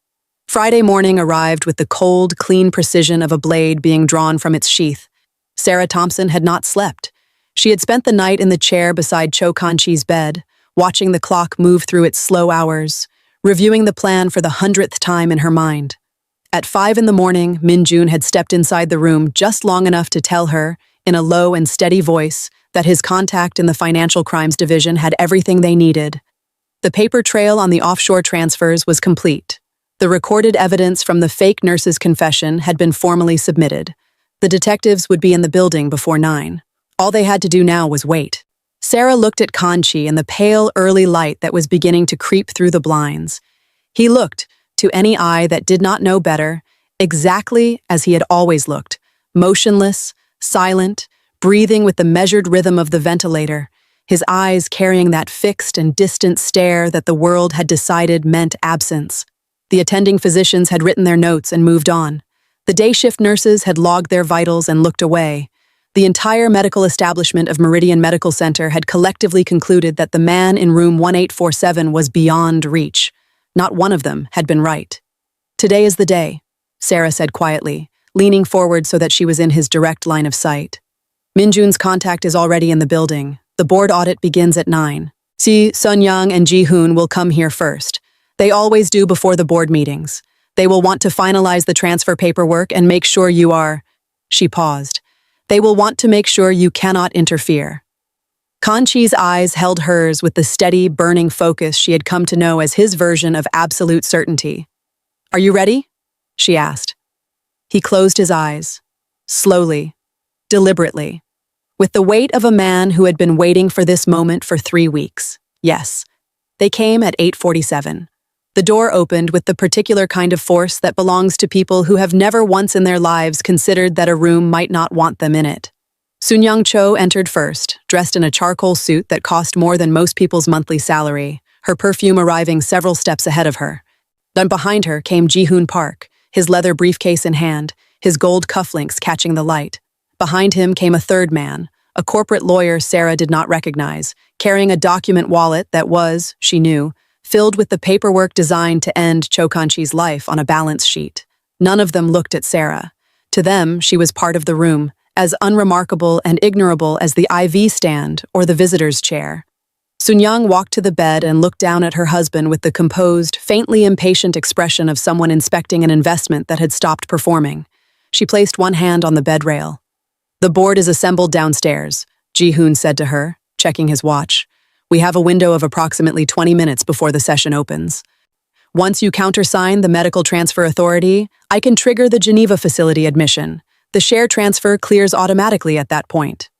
Friday morning arrived with the cold, clean precision of a blade being drawn from its sheath. Sarah Thompson had not slept. She had spent the night in the chair beside Cho Kan-chi's bed, watching the clock move through its slow hours, reviewing the plan for the 100th time in her mind. At 5 in the morning, Min-jun had stepped inside the room just long enough to tell her, in a low and steady voice, that his contact in the Financial Crimes Division had everything they needed. The paper trail on the offshore transfers was complete. The recorded evidence from the fake nurse's confession had been formally submitted. The detectives would be in the building before 9. All they had to do now was wait. Sarah looked at Kan-chi and the pale, early light that was beginning to creep through the blinds. He looked, to any eye that did not know better, exactly as he had always looked, motionless, silent, breathing with the measured rhythm of the ventilator, his eyes carrying that fixed and distant stare that the world had decided meant absence. The attending physicians had written their notes and moved on. The day shift nurses had logged their vitals and looked away. The entire medical establishment of Meridian Medical Center had collectively concluded that the man in room 1847 was beyond reach. Not one of them had been right. "Today is the day," Sarah said quietly, leaning forward so that she was in his direct line of sight. "Minjun's contact is already in the building. The board audit begins at 9. See, Sun-young and Ji-hoon will come here first. They always do before the board meetings. They will want to finalize the transfer paperwork and make sure you are—" She paused. "They will want to make sure you cannot interfere." Kan-chi's eyes held hers with the steady, burning focus she had come to know as his version of absolute certainty. "Are you ready?" she asked. He closed his eyes, slowly, deliberately, with the weight of a man who had been waiting for this moment for 3 weeks. Yes, they came at 8:47. The door opened with the particular kind of force that belongs to people who have never once in their lives considered that a room might not want them in it. Soon-young Cho entered first, dressed in a charcoal suit that cost more than most people's monthly salary, her perfume arriving several steps ahead of her. Then behind her came Ji-hoon Park, his leather briefcase in hand, his gold cufflinks catching the light. Behind him came a third man, a corporate lawyer Sarah did not recognize, carrying a document wallet that was, she knew, filled with the paperwork designed to end Cho Kan-chi's life on a balance sheet. None of them looked at Sarah. To them, she was part of the room, as unremarkable and ignorable as the IV stand or the visitor's chair. Soon-young walked to the bed and looked down at her husband with the composed, faintly impatient expression of someone inspecting an investment that had stopped performing. She placed one hand on the bed rail. "The board is assembled downstairs," Ji-hoon said to her, checking his watch. "We have a window of approximately 20 minutes before the session opens. Once you countersign the Medical Transfer Authority, I can trigger the Geneva facility admission. The share transfer clears automatically at that point."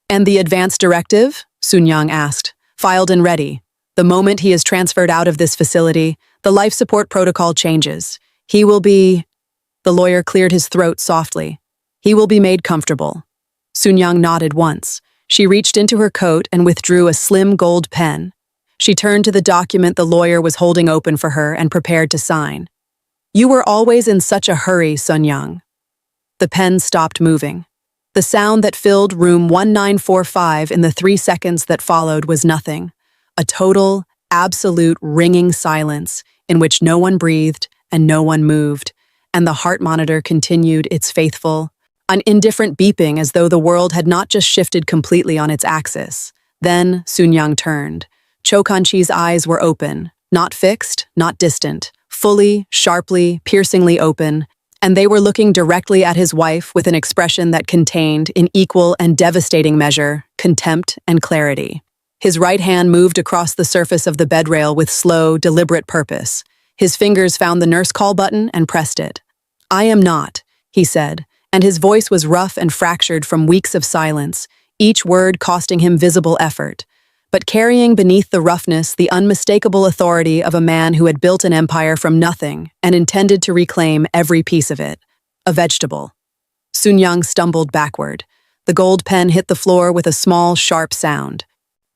"And the advance directive?" Soon-young asked. "Filed and ready. The moment he is transferred out of this facility, the life support protocol changes. He will be—" The lawyer cleared his throat softly. "He will be made comfortable." Soon-young nodded once. She reached into her coat and withdrew a slim gold pen. She turned to the document the lawyer was holding open for her and prepared to sign. "You were always in such a hurry, Sun-young." The pen stopped moving. The sound that filled room 1945 in the 3 seconds that followed was nothing. A total, absolute ringing silence in which no one breathed and no one moved, and the heart monitor continued its faithful, an indifferent beeping as though the world had not just shifted completely on its axis. Then Soon-young turned. Cho Kan-chi's eyes were open, not fixed, not distant, fully, sharply, piercingly open, and they were looking directly at his wife with an expression that contained, in equal and devastating measure, contempt and clarity. His right hand moved across the surface of the bed rail with slow, deliberate purpose. His fingers found the nurse call button and pressed it. "I am not," he said, and his voice was rough and fractured from weeks of silence, each word costing him visible effort. but carrying beneath the roughness the unmistakable authority of a man who had built an empire from nothing and intended to reclaim every piece of it. A vegetable. Sun-young stumbled backward. The gold pen hit the floor with a small, sharp sound.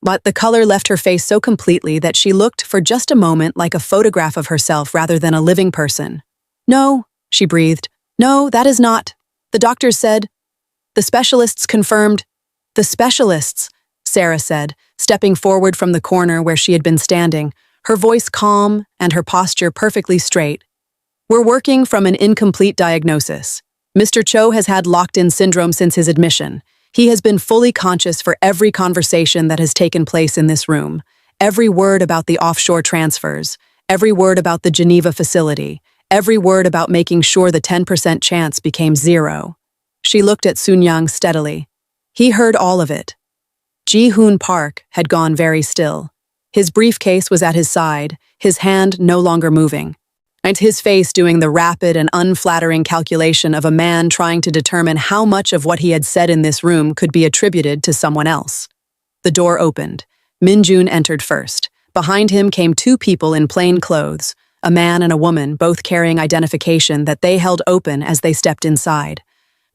But the color left her face so completely that she looked for just a moment like a photograph of herself rather than a living person. "No," she breathed. "No, that is not. The doctors said." "The specialists confirmed." "The specialists," Sarah said, stepping forward from the corner where she had been standing, her voice calm and her posture perfectly straight. "We're working from an incomplete diagnosis. Mr. Cho has had locked-in syndrome since his admission. He has been fully conscious for every conversation that has taken place in this room, every word about the offshore transfers, every word about the Geneva facility, every word about making sure the 10% chance became 0. She looked at Sun-young steadily. He heard all of it. Ji-hoon Park had gone very still. His briefcase was at his side, his hand no longer moving, and his face doing the rapid and unflattering calculation of a man trying to determine how much of what he had said in this room could be attributed to someone else. The door opened. Min-jun entered first. Behind him came 2 people in plain clothes, a man and a woman, both carrying identification that they held open as they stepped inside.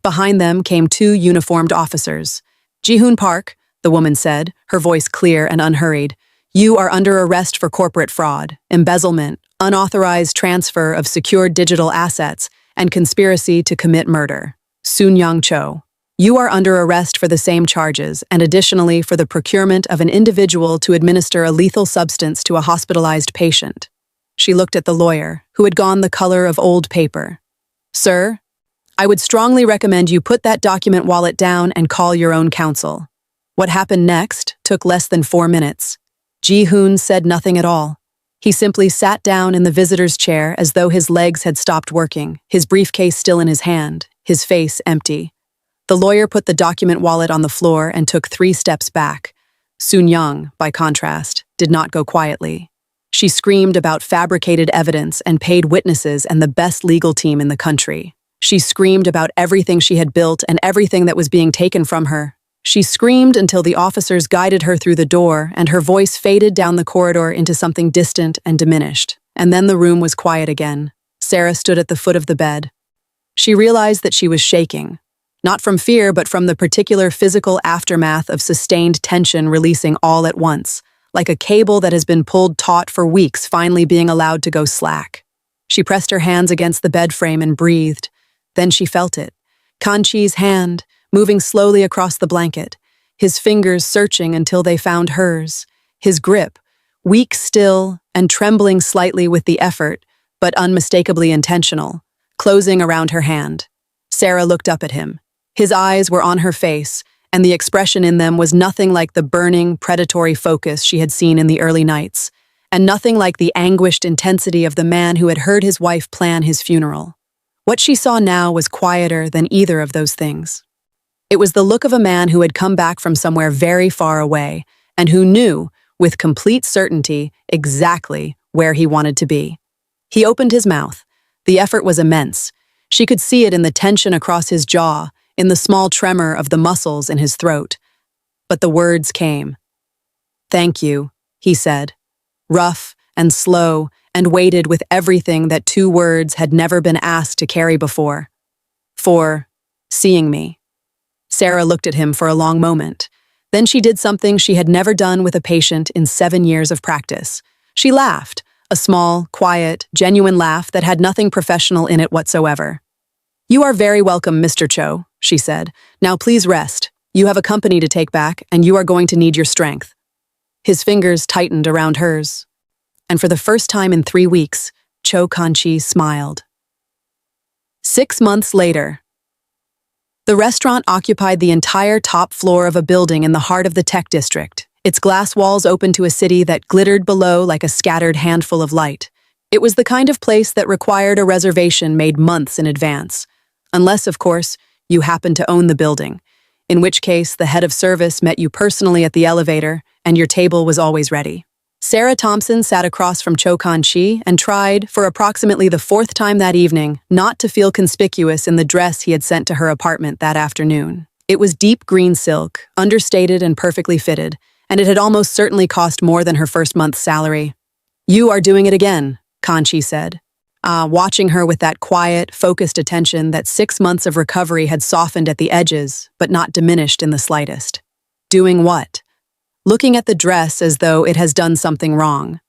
Behind them came 2 uniformed officers. "Ji-hoon Park," the woman said, her voice clear and unhurried, "you are under arrest for corporate fraud, embezzlement, unauthorized transfer of secured digital assets, and conspiracy to commit murder. Sun-young Cho, you are under arrest for the same charges and additionally for the procurement of an individual to administer a lethal substance to a hospitalized patient." She looked at the lawyer, who had gone the color of old paper. "Sir, I would strongly recommend you put that document wallet down and call your own counsel." What happened next took less than 4 minutes. Ji-hoon said nothing at all. He simply sat down in the visitor's chair as though his legs had stopped working, his briefcase still in his hand, his face empty. The lawyer put the document wallet on the floor and took 3 steps back. Sun-young, by contrast, did not go quietly. She screamed about fabricated evidence and paid witnesses and the best legal team in the country. She screamed about everything she had built and everything that was being taken from her. She screamed until the officers guided her through the door and her voice faded down the corridor into something distant and diminished. And then the room was quiet again. Sarah stood at the foot of the bed. She realized that she was shaking, not from fear but from the particular physical aftermath of sustained tension releasing all at once, like a cable that has been pulled taut for weeks finally being allowed to go slack. She pressed her hands against the bed frame and breathed. Then she felt it. Kanchi's hand, moving slowly across the blanket, his fingers searching until they found hers, his grip, weak still and trembling slightly with the effort, but unmistakably intentional, closing around her hand. Sarah looked up at him. His eyes were on her face, and the expression in them was nothing like the burning, predatory focus she had seen in the early nights, and nothing like the anguished intensity of the man who had heard his wife plan his funeral. What she saw now was quieter than either of those things. It was the look of a man who had come back from somewhere very far away and who knew, with complete certainty, exactly where he wanted to be. He opened his mouth. The effort was immense. She could see it in the tension across his jaw, in the small tremor of the muscles in his throat. But the words came. "Thank you," he said, rough and slow and weighted with everything that 2 words had never been asked to carry before. "For seeing me." Sarah looked at him for a long moment. Then she did something she had never done with a patient in 7 years of practice. She laughed, a small, quiet, genuine laugh that had nothing professional in it whatsoever. "You are very welcome, Mr. Cho," she said. "Now please rest. You have a company to take back, and you are going to need your strength." His fingers tightened around hers. And for the first time in 3 weeks, Cho Kanchi smiled. 6 months later. The restaurant occupied the entire top floor of a building in the heart of the tech district, its glass walls open to a city that glittered below like a scattered handful of light. It was the kind of place that required a reservation made months in advance, unless, of course, you happened to own the building, in which case the head of service met you personally at the elevator and your table was always ready. Sarah Thompson sat across from Cho Kan-chi and tried, for approximately the 4th time that evening, not to feel conspicuous in the dress he had sent to her apartment that afternoon. It was deep green silk, understated and perfectly fitted, and it had almost certainly cost more than her first month's salary. "You are doing it again," Kanchi said, watching her with that quiet, focused attention that 6 months of recovery had softened at the edges, but not diminished in the slightest. "Doing what?" "Looking at the dress as though it has done something wrong."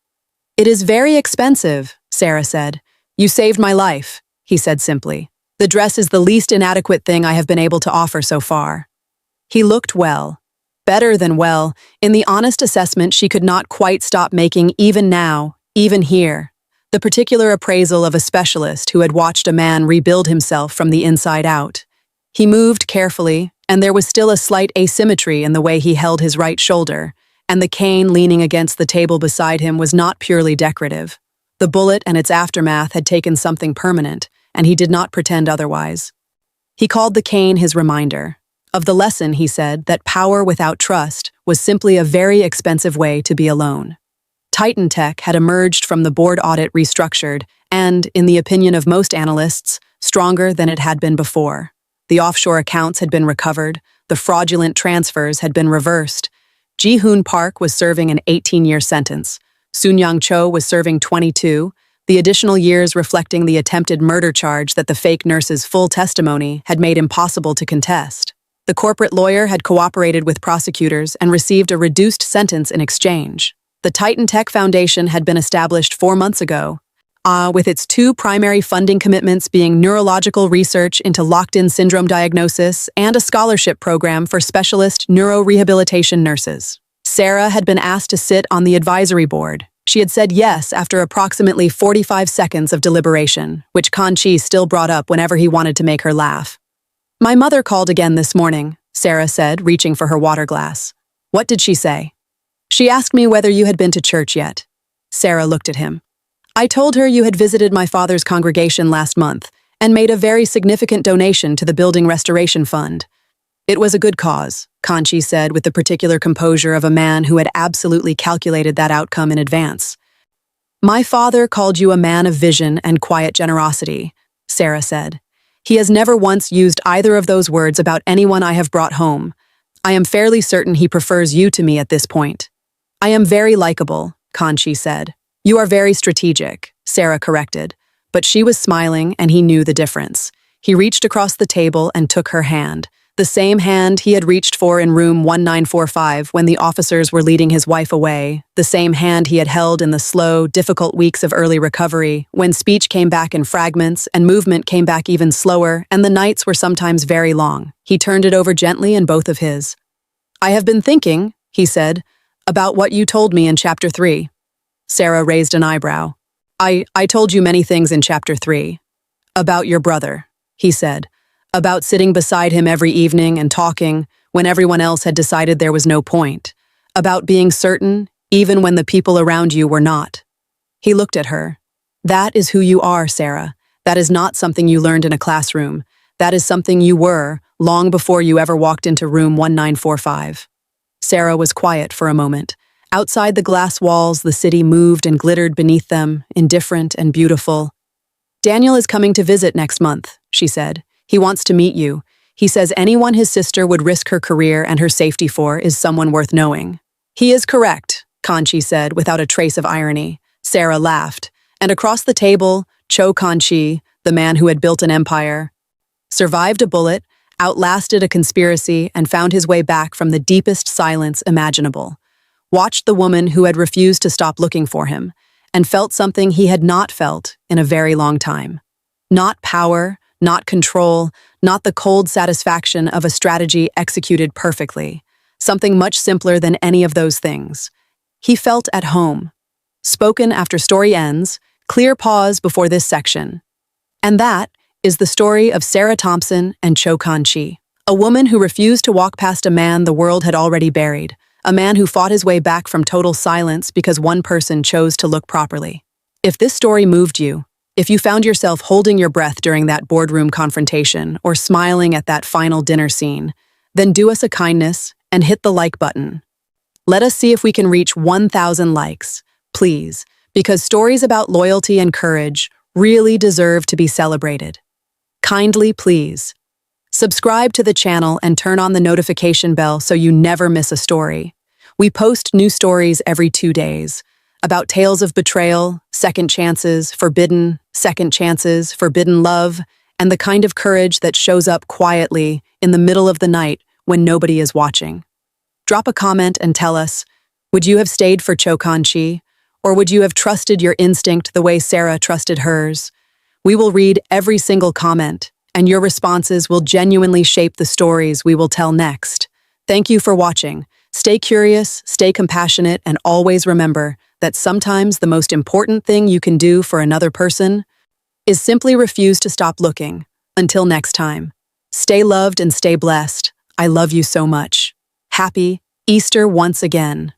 "It is very expensive," Sarah said. "You saved my life," he said simply. "The dress is the least inadequate thing I have been able to offer so far." He looked well. Better than well, in the honest assessment she could not quite stop making even now, even here. The particular appraisal of a specialist who had watched a man rebuild himself from the inside out. He moved carefully, and there was still a slight asymmetry in the way he held his right shoulder, and the cane leaning against the table beside him was not purely decorative. The bullet and its aftermath had taken something permanent, and he did not pretend otherwise. He called the cane his reminder. Of the lesson, he said, that power without trust was simply a very expensive way to be alone. Titan Tech had emerged from the board audit restructured and, in the opinion of most analysts, stronger than it had been before. The offshore accounts had been recovered, the fraudulent transfers had been reversed. Ji-hoon Park was serving an 18-year sentence. Soon-Young Cho was serving 22, the additional years reflecting the attempted murder charge that the fake nurse's full testimony had made impossible to contest. The corporate lawyer had cooperated with prosecutors and received a reduced sentence in exchange. The Titan Tech Foundation had been established 4 months ago, with its 2 primary funding commitments being neurological research into locked-in syndrome diagnosis and a scholarship program for specialist neuro-rehabilitation nurses. Sarah had been asked to sit on the advisory board. She had said yes after approximately 45 seconds of deliberation, which Kanchi still brought up whenever he wanted to make her laugh. "My mother called again this morning," Sarah said, reaching for her water glass. "What did she say?" "She asked me whether you had been to church yet." Sarah looked at him. "I told her you had visited my father's congregation last month and made a very significant donation to the Building Restoration Fund." "It was a good cause," Kanchi said with the particular composure of a man who had absolutely calculated that outcome in advance. "My father called you a man of vision and quiet generosity," Sarah said. "He has never once used either of those words about anyone I have brought home. I am fairly certain he prefers you to me at this point." "I am very likable," Kanchi said. "You are very strategic," Sarah corrected. But she was smiling and he knew the difference. He reached across the table and took her hand. The same hand he had reached for in room 1945 when the officers were leading his wife away, the same hand he had held in the slow, difficult weeks of early recovery, when speech came back in fragments and movement came back even slower, and the nights were sometimes very long. He turned it over gently in both of his. "I have been thinking," he said, "about what you told me in Chapter 3. Sarah raised an eyebrow. I told you many things in Chapter 3. "About your brother," he said. "About sitting beside him every evening and talking when everyone else had decided there was no point. About being certain, even when the people around you were not." He looked at her. "That is who you are, Sarah. That is not something you learned in a classroom. That is something you were, long before you ever walked into room 1945. Sarah was quiet for a moment. Outside the glass walls, the city moved and glittered beneath them, indifferent and beautiful. "Daniel is coming to visit next month," she said. "He wants to meet you. He says anyone his sister would risk her career and her safety for is someone worth knowing." "He is correct," Kanchi said without a trace of irony. Sarah laughed, and across the table, Cho Kanchi, the man who had built an empire, survived a bullet, outlasted a conspiracy, and found his way back from the deepest silence imaginable. Watched the woman who had refused to stop looking for him, and felt something he had not felt in a very long time. Not power, not control, not the cold satisfaction of a strategy executed perfectly. Something much simpler than any of those things. He felt at home. Spoken after story ends, clear pause before this section. And that is the story of Sarah Thompson and Cho Kan-chi, a woman who refused to walk past a man the world had already buried, a man who fought his way back from total silence because one person chose to look properly. If this story moved you, if you found yourself holding your breath during that boardroom confrontation or smiling at that final dinner scene, then do us a kindness and hit the like button. Let us see if we can reach 1,000 likes, please, because stories about loyalty and courage really deserve to be celebrated. Kindly, please. Subscribe to the channel and turn on the notification bell so you never miss a story. We post new stories every 2 days about tales of betrayal, second chances, forbidden love, and the kind of courage that shows up quietly in the middle of the night when nobody is watching. Drop a comment and tell us, would you have stayed for Chokan Chi? Or would you have trusted your instinct the way Sarah trusted hers? We will read every single comment, and your responses will genuinely shape the stories we will tell next. Thank you for watching. Stay curious, stay compassionate, and always remember that sometimes the most important thing you can do for another person is simply refuse to stop looking. Until next time, stay loved and stay blessed. I love you so much. Happy Easter once again.